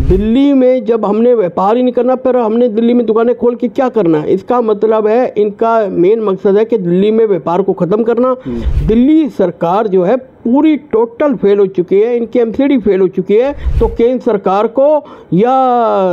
दिल्ली में जब हमने व्यापार ही नहीं करना, फिर हमने दिल्ली में दुकानें खोल के क्या करना है? इसका मतलब है इनका मेन मकसद है कि दिल्ली में व्यापार को ख़त्म करना। दिल्ली सरकार जो है पूरी टोटल फेल हो चुकी है, इनकी एमसीडी फेल हो चुकी है। तो केंद्र सरकार को या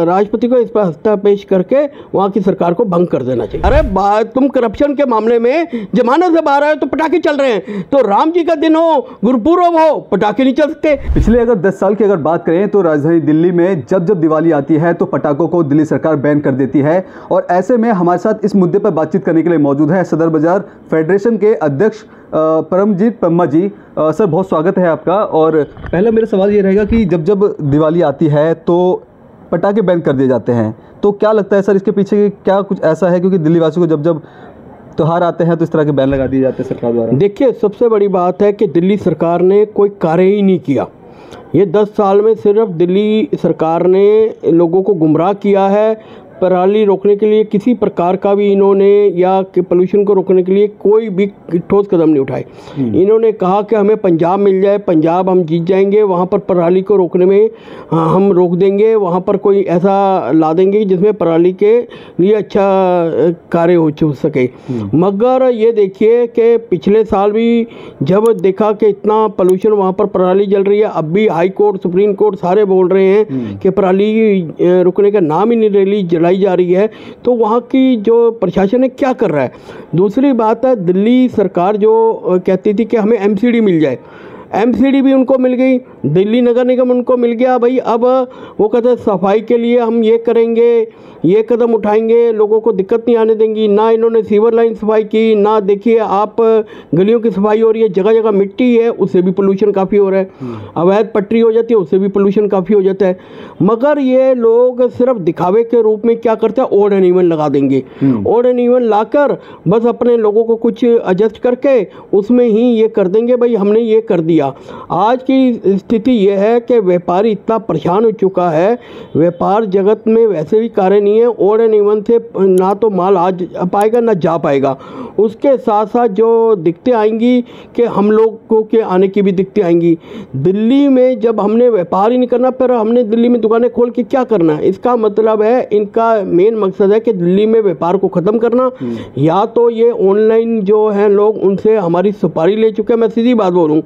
राष्ट्रपति को इस पर हस्तक्षेप करके वहाँ की सरकार को भंग कर देना चाहिए। अरे तुम करप्शन के मामले में जमानत से बाहर आए तो पटाखे चल रहे हैं, तो राम जी का दिन हो, गुरुपूर्व हो, पटाखे नहीं चल सकते। पिछले अगर 10 साल की अगर बात करें तो राजधानी दिल्ली में जब जब दिवाली आती है तो पटाखों को दिल्ली सरकार बैन कर देती है। और ऐसे में हमारे साथ इस मुद्दे पर बातचीत करने के लिए मौजूद है सदर बाजार फेडरेशन के अध्यक्ष परमजीत पम्मा जी। सर, बहुत स्वागत है आपका। और पहला मेरा सवाल ये रहेगा कि जब जब दिवाली आती है तो पटाखे बैन कर दिए जाते हैं, तो क्या लगता है सर इसके पीछे क्या कुछ ऐसा है? क्योंकि दिल्ली वासियों को जब जब त्योहार आते हैं तो इस तरह के बैन लगा दिए जाते हैं सरकार द्वारा। देखिए, सबसे बड़ी बात है कि दिल्ली सरकार ने कोई कार्य ही नहीं किया। ये 10 साल में सिर्फ दिल्ली सरकार ने लोगों को गुमराह किया है। पराली रोकने के लिए किसी प्रकार का भी इन्होंने या कि पोल्यूशन को रोकने के लिए कोई भी ठोस कदम नहीं उठाए। इन्होंने कहा कि हमें पंजाब मिल जाए, पंजाब हम जीत जाएंगे, वहाँ पर पराली को रोकने में हम रोक देंगे, वहाँ पर कोई ऐसा ला देंगे जिसमें पराली के लिए अच्छा कार्य हो सके। मगर ये देखिए कि पिछले साल भी जब देखा कि इतना पोल्यूशन वहाँ पर पराली जल रही है, अब भी हाई कोर्ट, सुप्रीम कोर्ट सारे बोल रहे हैं कि पराली रुकने का नाम ही नहीं रैली जलाई जा रही है, तो वहाँ की जो प्रशासन है क्या कर रहा है। दूसरी बात है, दिल्ली सरकार जो कहती थी कि हमें एमसीडी मिल जाए, एमसीडी भी उनको मिल गई, दिल्ली नगर निगम उनको मिल गया। भाई अब वो कहते हैं सफाई के लिए हम ये करेंगे, ये कदम उठाएंगे, लोगों को दिक्कत नहीं आने देंगी। ना इन्होंने सीवर लाइन सफाई की, ना देखिए आप गलियों की सफाई हो रही है, जगह जगह मिट्टी है, उससे भी पोल्यूशन काफ़ी हो रहा है। अवैध पटरी हो जाती है, उससे भी पोल्यूशन काफ़ी हो जाता है। मगर ये लोग सिर्फ दिखावे के रूप में क्या करते हैं, ऑड एंड इवन लगा देंगे। ऑड एंड इवन लाकर बस अपने लोगों को कुछ एडजस्ट करके उसमें ही ये कर देंगे, भाई हमने ये कर दिया। आज की स्थिति यह है कि व्यापारी इतना परेशान हो चुका है, व्यापार जगत में वैसे भी कार्य नहीं है, ऑड एंड इवन से ना तो माल आ पाएगा ना जा पाएगा। उसके साथ साथ जो दिक्कतें आएंगी कि हम लोगों के आने की भी दिक्कतें आएंगी। दिल्ली में जब हमने व्यापार ही नहीं करना, फिर हमने दिल्ली में दुकानें खोल के क्या करना है? इसका मतलब है इनका मेन मकसद है कि दिल्ली में व्यापार को ख़त्म करना। या तो ये ऑनलाइन जो है लोग उनसे हमारी सुपारी ले चुके हैं। मैं सीधी बात बोलूँ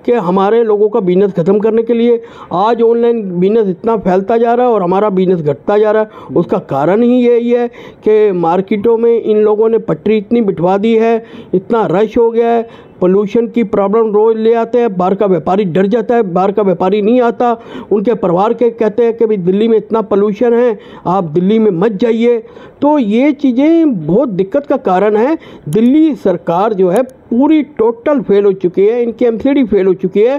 कि हमारे लोगों का बिजनेस ख़त्म करने के लिए आज ऑनलाइन बिजनेस इतना फैलता जा रहा है और हमारा बिजनेस घटता जा रहा है। उसका कारण ही यही है कि मार्केटों में इन लोगों ने पटरी इतनी बिठवा दी है, इतना रश हो गया है, पोल्यूशन की प्रॉब्लम रोज़ ले आते हैं। बाहर का व्यापारी डर जाता है, बाहर का व्यापारी नहीं आता। उनके परिवार के कहते हैं कि भाई दिल्ली में इतना पोल्यूशन है, आप दिल्ली में मत जाइए। तो ये चीज़ें बहुत दिक्कत का कारण है। दिल्ली सरकार जो है पूरी टोटल फेल हो चुकी है, इनकी एमसीडी फेल हो चुकी है।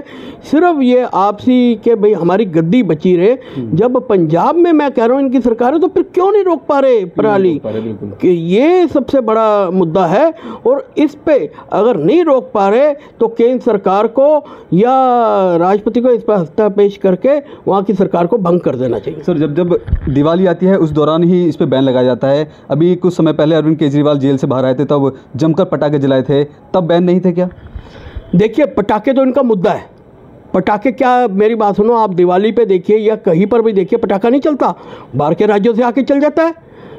सिर्फ ये आपसी के भाई हमारी गद्दी बची रहे। जब पंजाब में मैं कह रहा हूँ इनकी सरकार है, तो फिर क्यों नहीं रोक पा रहे पराली? कि ये सबसे बड़ा मुद्दा है। और इस पे अगर नहीं रोक पा रहे तो केंद्र सरकार को या राष्ट्रपति को इस पर हस्तक्षेप करके वहाँ की सरकार को भंग कर देना चाहिए। सर, जब जब दिवाली आती है उस दौरान ही इस पर बैन लगाया जाता है। अभी कुछ समय पहले अरविंद केजरीवाल जेल से बाहर आए थे, तब जमकर पटाखे जलाए थे, तब बैन नहीं थे क्या? देखिए, पटाखे तो इनका मुद्दा है। पटाखे क्या, मेरी बात सुनो, आप दिवाली पे देखिए या कहीं पर भी देखिए, पटाखा नहीं चलता। बाहर के राज्यों से आके चल जाता है,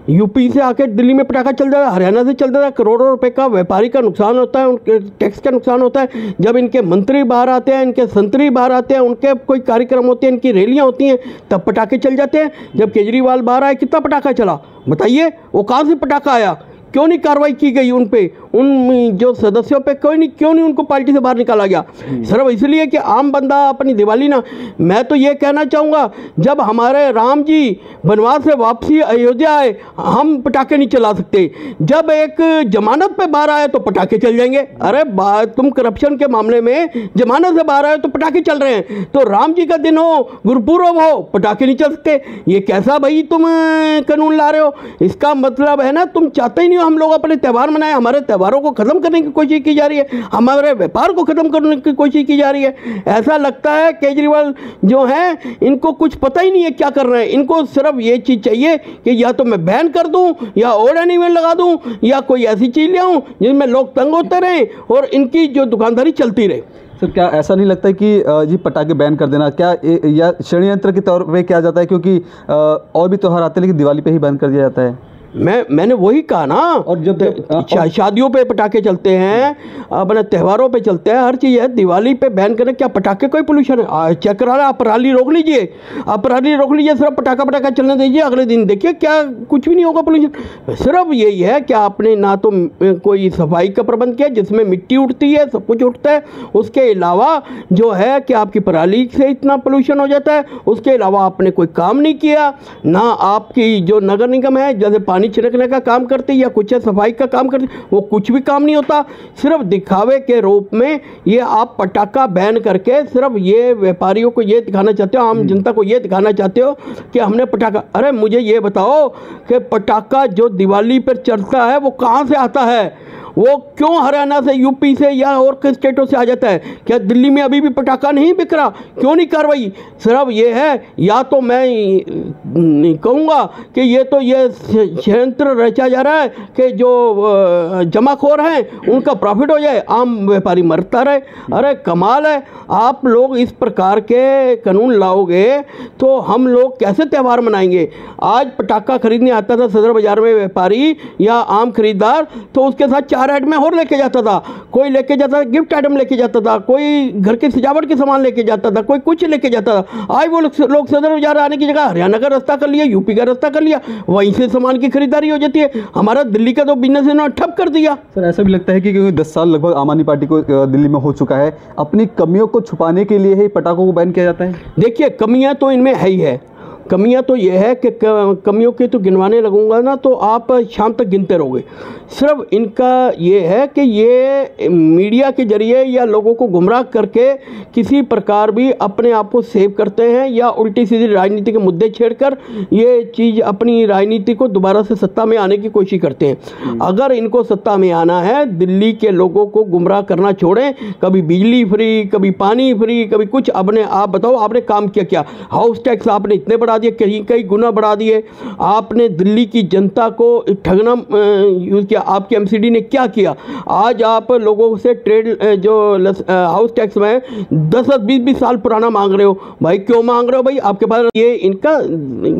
यूपी से आके दिल्ली में पटाखा चल जाता है, हरियाणा से चल जाता है। करोड़ों रुपए का व्यापारी का नुकसान होता है, उनके टैक्स का नुकसान होता है। जब इनके मंत्री बाहर आते हैं, इनके संतरी बाहर आते हैं, उनके कोई कार्यक्रम होते हैं, इनकी रैलियां होती हैं, तब पटाखे चल जाते हैं। जब केजरीवाल बाहर आए, कितना पटाखा चला बताइए? वो कहाँ से पटाखा आया? क्यों नहीं कार्रवाई की गई उन पे, उन जो सदस्यों पे? क्यों नहीं उनको पार्टी से बाहर निकाला गया? सिर्फ इसलिए कि आम बंदा अपनी दिवाली ना। मैं तो ये कहना चाहूँगा, जब हमारे राम जी वनवास से वापसी अयोध्या आए, हम पटाखे नहीं चला सकते। जब एक जमानत पे बाहर आए तो पटाखे चल जाएंगे। अरे तुम करप्शन के मामले में जमानत से बाहर आए तो पटाखे चल रहे हैं, तो राम जी का दिन हो, गुरुपूर्व हो, पटाखे नहीं चल सकते। ये कैसा भाई तुम कानून ला रहे हो? इसका मतलब है ना, तुम चाहते ही नहीं हम लोग अपने त्यौहार मनाएं। हमारे त्योहारों को खत्म करने की कोशिश की जा रही है, हमारे व्यापार को खत्म करने की कोशिश की जा रही है। ऐसा लगता है केजरीवाल जो है इनको कुछ पता ही नहीं है क्या कर रहे हैं। इनको सिर्फ ये चीज़ चाहिए कि या तो मैं बैन कर दूं, या ऑड एंड इवन लगा दूं, या कोई ऐसी चीज़ ले आऊं जिसमें लोग तंग होते रहें और इनकी जो दुकानदारी चलती रहे। सर क्या ऐसा नहीं लगता है कि ये पटाखे बैन कर देना क्या या षड्यंत्र के तौर पे किया जाता है, क्योंकि और भी त्यौहार आते हैं लेकिन दिवाली पे ही बैन कर दिया जाता है? मैंने वही कहा ना, और जब शादियों पे पटाखे चलते हैं, अपने त्योहारों पे चलते हैं, हर चीज़ है। दिवाली पे बैन करें क्या? पटाखे कोई पोल्यूशन है? चेक करा रहा, आप रैली रोक लीजिए, सिर्फ पटाखा चलने दीजिए, अगले दिन देखिए क्या कुछ भी नहीं होगा पोल्यूशन। सिर्फ यही है कि आपने ना तो कोई सफाई का प्रबंध किया जिसमें मिट्टी उठती है, सब कुछ उठता है, उसके अलावा जो है कि आपकी पराली से इतना पोल्यूशन हो जाता है, उसके अलावा आपने कोई काम नहीं किया। ना आपकी जो नगर निगम है जैसे पानी छिड़कने का काम करती या कुछ है सफाई का काम करती, वो कुछ भी काम नहीं होता। सिर्फ दिखावे के रूप में ये आप पटाखा बैन करके सिर्फ ये व्यापारियों को ये दिखाना चाहते हो, आम जनता को ये दिखाना चाहते हो कि हमने पटाखा। अरे मुझे ये बताओ कि पटाखा जो दिवाली पर चलता है वो कहाँ से आता है? वो क्यों हरियाणा से, यूपी से या और किस स्टेटों से आ जाता है? क्या दिल्ली में अभी भी पटाखा नहीं बिक रहा? क्यों नहीं कार्रवाई? सिर्फ ये है, या तो मैं नहीं कहूँगा कि ये षड्यंत्र रचा जा रहा है कि जो जमाखोर हैं उनका प्रॉफिट हो जाए, आम व्यापारी मरता रहे। अरे कमाल है, आप लोग इस प्रकार के कानून लाओगे तो हम लोग कैसे त्यौहार मनाएंगे? आज पटाखा खरीदने आता था सदर बाज़ार में व्यापारी या आम खरीदार, तो उसके साथ 4 आइटम और लेके जाता था। कोई लेके जाता था गिफ्ट आइटम लेके जाता था, कोई घर की सजावट के सामान लेके जाता था, कोई कुछ लेके जाता था। आज वो लोग सदर बाजार आने की जगह हरियाणा का रास्ता कर लिया, यूपी का रास्ता कर लिया, वहीं से सामान की खरीदारी हो जाती है। हमारा दिल्ली का तो बिजनेस इन्होंने ठप कर दिया। सर ऐसा भी लगता है कि क्योंकि 10 साल लगभग आम आदमी पार्टी को दिल्ली में हो चुका है, अपनी कमियों को छुपाने के लिए ही पटाखों को बैन किया जाता है। देखिए कमियां तो इनमें है ही है। कमियां तो ये है कि कमियों की तो गिनवाने लगूंगा ना तो आप शाम तक गिनते रहोगे। सिर्फ इनका ये है कि ये मीडिया के जरिए या लोगों को गुमराह करके किसी प्रकार भी अपने आप को सेव करते हैं या उल्टी सीधी राजनीति के मुद्दे छेड़कर ये चीज़ अपनी राजनीति को दोबारा से सत्ता में आने की कोशिश करते हैं। अगर इनको सत्ता में आना है, दिल्ली के लोगों को गुमराह करना छोड़ें। कभी बिजली फ्री, कभी पानी फ्री, कभी कुछ। अपने आप बताओ आपने काम किया क्या? हाउस टैक्स आपने इतने बढ़ा दिए, कई गुना बढ़ा दिए। आपने दिल्ली की जनता को ठगना यूज़ किया। आपके एमसीडी ने क्या किया? आज आप लोगों से ट्रेड जो हाउस टैक्स में 10-20 साल पुराना मांग रहे हो। भाई क्यों मांग रहे हो भाई? आपके पास ये इनका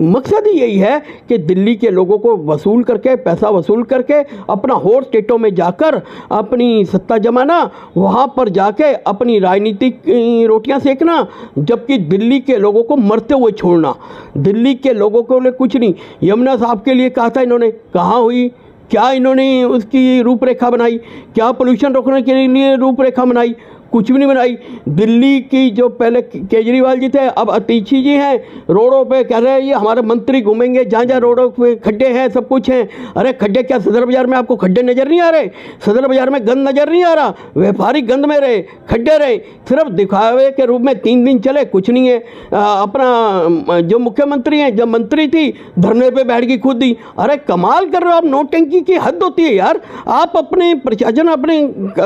मकसद ही यही है कि दिल्ली के लोगों को वसूल करके, पैसा वसूल करके अपना और स्टेटों में जाकर अपनी सत्ता जमाना, वहाँ पर जाके अपनी राजनीतिक रोटियां सेकना, जबकि दिल्ली के लोगों को मरते हुए छोड़ना। दिल्ली के लोगों को लिए कुछ नहीं। यमुना साहब के लिए कहा था इन्होंने, कहाँ हुई? क्या इन्होंने उसकी रूपरेखा बनाई? क्या पोल्यूशन रोकने के लिए रूपरेखा बनाई? कुछ भी नहीं बनाई। दिल्ली की जो पहले केजरीवाल जी थे, अब अतीशी जी हैं, रोडों पे कह रहे हैं ये हमारे मंत्री घूमेंगे, जहाँ जहाँ रोडों पे खड्डे हैं, सब कुछ हैं। अरे खड्डे क्या सदर बाजार में आपको खड्डे नज़र नहीं आ रहे? सदर बाजार में गंद नज़र नहीं आ रहा? व्यापारी गंद में रहे, खड्डे रहे, सिर्फ दिखावे के रूप में 3 दिन चले, कुछ नहीं है। अपना जो मुख्यमंत्री हैं, जब मंत्री थी धरने पर बैठ गई खुद ही। अरे कमाल कर रहे हो आप, नोटंकी की हद होती है यार। आप अपने प्रशासन, अपने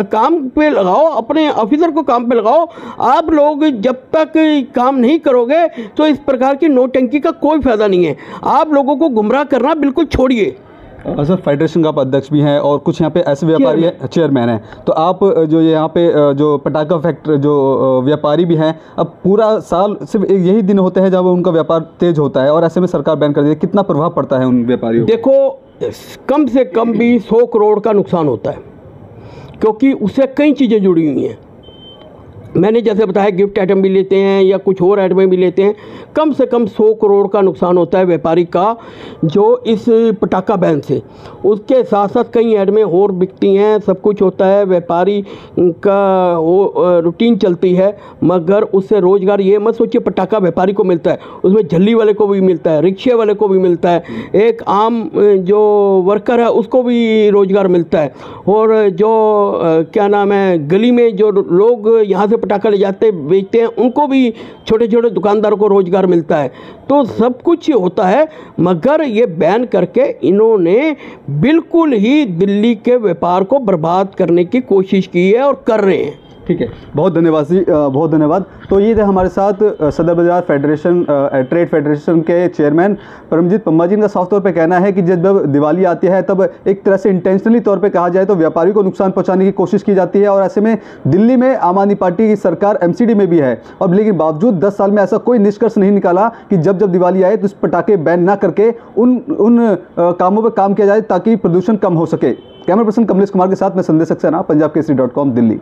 काम पे लगाओ, अपने ऑफिसर को काम पे लगाओ। आप लोग जब तक काम नहीं करोगे तो इस प्रकार की नोटंकी का कोई फायदा नहीं है। आप लोगों को गुमराह करना बिल्कुल छोड़िए। सर फेडरेशन का आप अध्यक्ष भी हैं और कुछ यहाँ पे ऐसे व्यापारी हैं, चेयरमैन हैं, तो आप जो यहाँ पे जो पटाखा फैक्ट्री जो व्यापारी भी हैं, अब पूरा साल सिर्फ यही दिन होते हैं जब उनका व्यापार तेज होता है और ऐसे में सरकार बैन कर देती है, कितना प्रभाव पड़ता है उन व्यापारियों? देखो कम से कम भी 100 करोड़ का नुकसान होता है, क्योंकि उससे कई चीज़ें जुड़ी हुई हैं। मैंने जैसे बताया गिफ्ट आइटम भी लेते हैं या कुछ और आइटम भी लेते हैं। कम से कम 100 करोड़ का नुकसान होता है व्यापारी का जो इस पटाखा बैन से। उसके साथ साथ कई आइटमें और बिकती हैं, सब कुछ होता है, व्यापारी का वो रूटीन चलती है। मगर उससे रोज़गार ये मत सोचिए पटाखा व्यापारी को मिलता है, उसमें झल्ली वाले को भी मिलता है, रिक्शे वाले को भी मिलता है, एक आम जो वर्कर है उसको भी रोज़गार मिलता है, और जो क्या नाम है गली में जो लोग यहाँ से पटाखा ले जाते बेचते हैं उनको भी, छोटे छोटे दुकानदारों को रोजगार मिलता है। तो सब कुछ होता है, मगर ये बैन करके इन्होंने बिल्कुल ही दिल्ली के व्यापार को बर्बाद करने की कोशिश की है और कर रहे हैं। ठीक है, बहुत धन्यवाद जी, बहुत धन्यवाद। तो ये थे हमारे साथ सदर बाजार फेडरेशन ट्रेड फेडरेशन के चेयरमैन परमजीत पम्मा जी। इनका साफ तौर पे कहना है कि जब दिवाली आती है तब एक तरह से इंटेंशनली तौर पे कहा जाए तो व्यापारियों को नुकसान पहुंचाने की कोशिश की जाती है, और ऐसे में दिल्ली में आम आदमी पार्टी की सरकार एमसीडी में भी है, और लेकिन बावजूद 10 साल में ऐसा कोई निष्कर्ष नहीं निकाला कि जब जब दिवाली आए तो इस पटाखे बैन ना करके उन कामों पर काम किया जाए ताकि प्रदूषण कम हो सके। कैमरा पर्सन कमलेश कुमार के साथ मैं संदेश सक्सेना, पंजाब केसरी.com, दिल्ली।